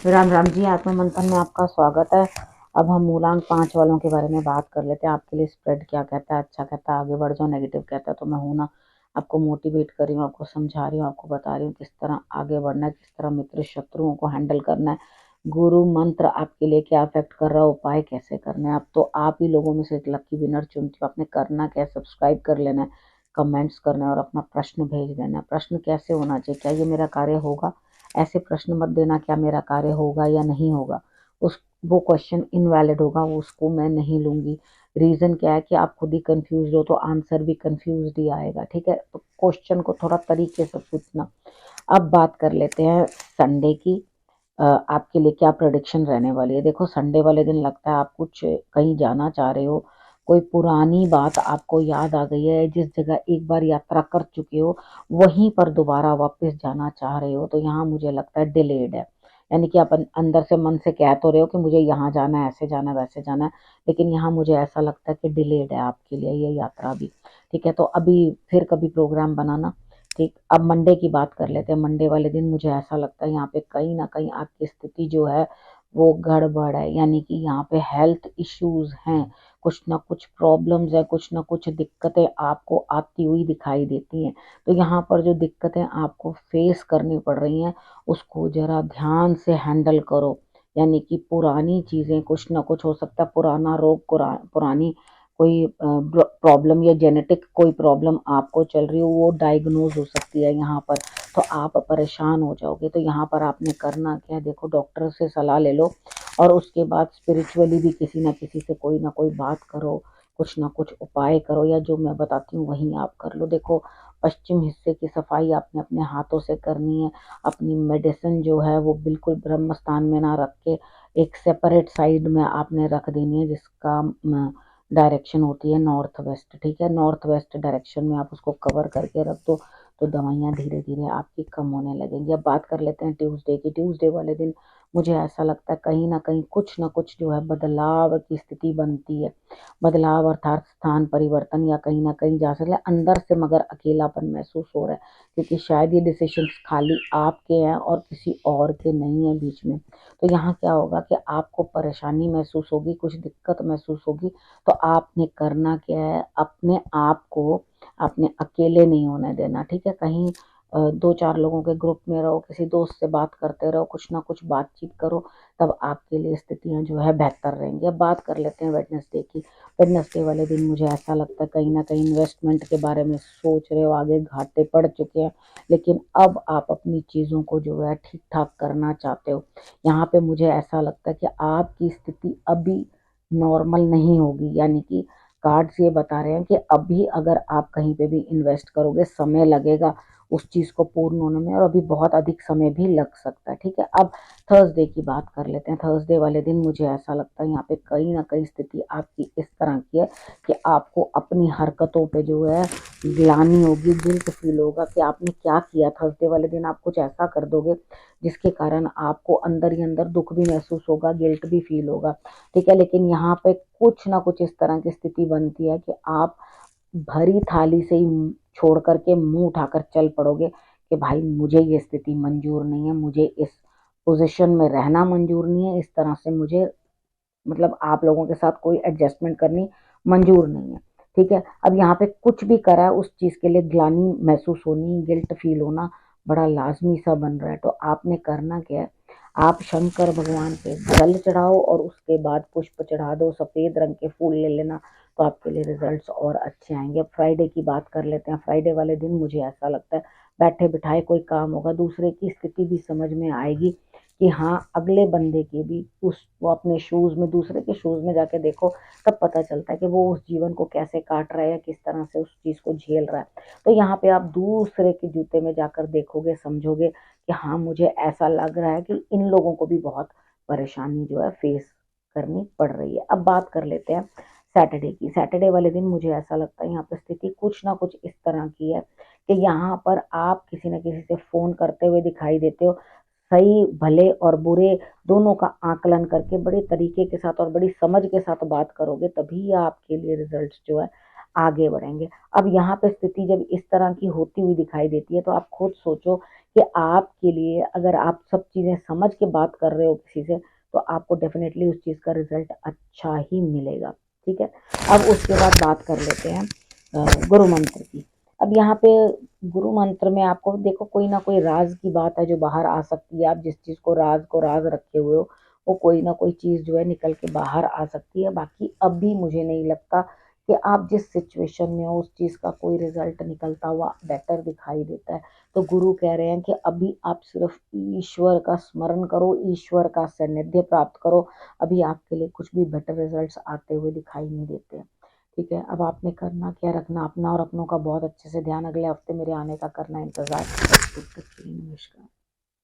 राम राम जी, आत्मा मंथन में आपका स्वागत है। अब हम मूलांक 5 वालों के बारे में बात कर लेते हैं। आपके लिए स्प्रेड क्या कहता है, अच्छा कहता है, आगे बढ़ जाओ, नेगेटिव कहता है। तो मैं हूं ना, आपको मोटिवेट कर रही हूँ, आपको समझा रही हूँ, आपको बता रही हूँ किस तरह आगे बढ़ना है, किस तरह मित्र शत्रुओं को हैंडल करना है, गुरु मंत्र आपके लिए क्या अफेक्ट कर रहा है, उपाय कैसे करने हैं। अब तो आप ही लोगों में से एक लकी विनर चुनती हूँ। आपने करना क्या है, सब्सक्राइब कर लेना है, कमेंट्स करना है और अपना प्रश्न भेज देना है। प्रश्न कैसे होना चाहिए, क्या ये मेरा कार्य होगा, ऐसे प्रश्न मत देना क्या मेरा कार्य होगा या नहीं होगा। उस वो क्वेश्चन इनवैलिड होगा, उसको मैं नहीं लूंगी। रीजन क्या है कि आप खुद ही कंफ्यूज हो तो आंसर भी कंफ्यूज ही आएगा। ठीक है, तो क्वेश्चन को थोड़ा तरीके से पूछना। अब बात कर लेते हैं संडे की। आपके लिए क्या प्रेडिक्शन रहने वाली है। देखो, संडे वाले दिन लगता है आप कुछ कहीं जाना चाह रहे हो, कोई पुरानी बात आपको याद आ गई है, जिस जगह एक बार यात्रा कर चुके हो वहीं पर दोबारा वापस जाना चाह रहे हो। तो यहाँ मुझे लगता है डिलेड है, यानी कि आप अंदर से मन से कह तो रहे हो कि मुझे यहाँ जाना है, ऐसे जाना है, वैसे जाना है, लेकिन यहाँ मुझे ऐसा लगता है कि डिलेड है आपके लिए ये यात्रा भी। ठीक है, तो अभी फिर कभी प्रोग्राम बनाना। ठीक, अब मंडे की बात कर लेते हैं। मंडे वाले दिन मुझे ऐसा लगता है यहाँ पे कहीं ना कहीं आपकी स्थिति जो है वो गड़बड़ है, यानी कि यहाँ पे हेल्थ इश्यूज हैं, कुछ ना कुछ प्रॉब्लम्स है, कुछ ना कुछ दिक्कतें आपको आती हुई दिखाई देती हैं। तो यहाँ पर जो दिक्कतें आपको फेस करनी पड़ रही हैं उसको जरा ध्यान से हैंडल करो। यानी कि पुरानी चीजें, कुछ ना कुछ हो सकता है, पुराना रोग, पुरानी कोई प्रॉब्लम या जेनेटिक कोई प्रॉब्लम आपको चल रही हो, वो डायग्नोज हो सकती है यहाँ पर। तो आप परेशान हो जाओगे। तो यहाँ पर आपने करना क्या है, देखो, डॉक्टर से सलाह ले लो और उसके बाद स्पिरिचुअली भी किसी ना किसी से कोई ना कोई बात करो, कुछ ना कुछ उपाय करो, या जो मैं बताती हूँ वहीं आप कर लो। देखो, पश्चिम हिस्से की सफाई आपने अपने हाथों से करनी है। अपनी मेडिसिन जो है वो बिल्कुल ब्रह्म स्थान में ना रख के एक सेपरेट साइड में आपने रख देनी है, जिसका डायरेक्शन होती है नॉर्थ वेस्ट। ठीक है, नॉर्थ वेस्ट डायरेक्शन में आप उसको कवर करके रख दो, तो दवाइयाँ धीरे धीरे आपकी कम होने लगेंगी। अब बात कर लेते हैं ट्यूसडे की। ट्यूसडे वाले दिन मुझे ऐसा लगता है कहीं ना कुछ जो है बदलाव की स्थिति बनती है। बदलाव अर्थात स्थान परिवर्तन, या कहीं ना कहीं जा सकते हैं अंदर से, मगर अकेलापन महसूस हो रहा है, क्योंकि शायद ये डिसीजंस खाली आपके हैं और किसी और के नहीं है बीच में। तो यहाँ क्या होगा कि आपको परेशानी महसूस होगी, कुछ दिक्कत महसूस होगी। तो आपने करना क्या है, अपने आप को आपने अकेले नहीं होने देना। ठीक है, कहीं 2-4 लोगों के ग्रुप में रहो, किसी दोस्त से बात करते रहो, कुछ ना कुछ बातचीत करो, तब आपके लिए स्थितियां जो है बेहतर रहेंगी। अब बात कर लेते हैं वेडनेसडे की। वेडनेसडे वाले दिन मुझे ऐसा लगता है कहीं ना कहीं इन्वेस्टमेंट के बारे में सोच रहे हो, आगे घाटे पड़ चुके हैं, लेकिन अब आप अपनी चीज़ों को जो है ठीक ठाक करना चाहते हो। यहाँ पे मुझे ऐसा लगता है कि आपकी स्थिति अभी नॉर्मल नहीं होगी, यानी कि कार्ड्स ये बता रहे हैं कि अभी अगर आप कहीं पे भी इन्वेस्ट करोगे समय लगेगा उस चीज़ को पूर्ण होने में, और अभी बहुत अधिक समय भी लग सकता है। ठीक है, अब थर्सडे की बात कर लेते हैं। थर्सडे वाले दिन मुझे ऐसा लगता है यहाँ पे कहीं ना कहीं स्थिति आपकी इस तरह की है कि आपको अपनी हरकतों पे जो है ग्लानि होगी, गिल्ट फील होगा कि आपने क्या किया। थर्सडे वाले दिन आप कुछ ऐसा कर दोगे जिसके कारण आपको अंदर ही अंदर दुख भी महसूस होगा, गिल्ट भी फील होगा। ठीक है, लेकिन यहाँ पे कुछ ना कुछ इस तरह की स्थिति बनती है कि आप भरी थाली से ही छोड़ करके मुंह उठाकर चल पड़ोगे कि भाई मुझे ये स्थिति मंजूर नहीं है, मुझे इस पोजीशन में रहना मंजूर नहीं है, इस तरह से मुझे, मतलब आप लोगों के साथ कोई एडजस्टमेंट करनी मंजूर नहीं है। ठीक है, अब यहाँ पे कुछ भी करा है उस चीज के लिए ग्लानि महसूस होनी, गिल्ट फील होना बड़ा लाजमी सा बन रहा है। तो आपने करना क्या है, आप शंकर भगवान पे जल चढ़ाओ और उसके बाद पुष्प चढ़ा दो, सफेद रंग के फूल ले लेना, तो आपके लिए रिजल्ट्स और अच्छे आएंगे। अब फ्राइडे की बात कर लेते हैं। फ्राइडे वाले दिन मुझे ऐसा लगता है बैठे बिठाए कोई काम होगा, दूसरे की स्थिति भी समझ में आएगी कि हाँ अगले बंदे के भी उस, वो अपने शूज में, दूसरे के शूज में जाके देखो, तब पता चलता है कि वो उस जीवन को कैसे काट रहा है या किस तरह से उस चीज को झेल रहा है। तो यहाँ पे आप दूसरे के जूते में जाकर देखोगे, समझोगे कि हाँ मुझे ऐसा लग रहा है कि इन लोगों को भी बहुत परेशानी जो है फेस करनी पड़ रही है। अब बात कर लेते हैं सैटरडे की। सैटरडे वाले दिन मुझे ऐसा लगता है यहाँ पर स्थिति कुछ ना कुछ इस तरह की है कि यहाँ पर आप किसी न किसी से फोन करते हुए दिखाई देते हो। सही भले और बुरे दोनों का आकलन करके बड़े तरीके के साथ और बड़ी समझ के साथ बात करोगे, तभी आपके लिए रिजल्ट्स जो है आगे बढ़ेंगे। अब यहाँ पे स्थिति जब इस तरह की होती हुई दिखाई देती है तो आप खुद सोचो कि आपके लिए अगर आप सब चीज़ें समझ के बात कर रहे हो किसी से तो आपको डेफिनेटली उस चीज़ का रिजल्ट अच्छा ही मिलेगा। ठीक है, अब उसके बाद बात कर लेते हैं गुरु मंत्र की। अब यहाँ पे गुरु मंत्र में आपको देखो कोई ना कोई राज की बात है जो बाहर आ सकती है। आप जिस चीज़ को राज रखे हुए हो वो कोई ना कोई चीज़ जो है निकल के बाहर आ सकती है। बाकी अभी मुझे नहीं लगता कि आप जिस सिचुएशन में हो उस चीज़ का कोई रिजल्ट निकलता हुआ बेटर दिखाई देता है। तो गुरु कह रहे हैं कि अभी आप सिर्फ ईश्वर का स्मरण करो, ईश्वर का सानिध्य प्राप्त करो। अभी आपके लिए कुछ भी बेटर रिजल्ट्स आते हुए दिखाई नहीं देते हैं। ठीक है, अब आपने करना क्या रखना अपना और अपनों का बहुत अच्छे से ध्यान। अगले हफ्ते मेरे आने का करना इंतजार। तब तक के लिए नमस्कार।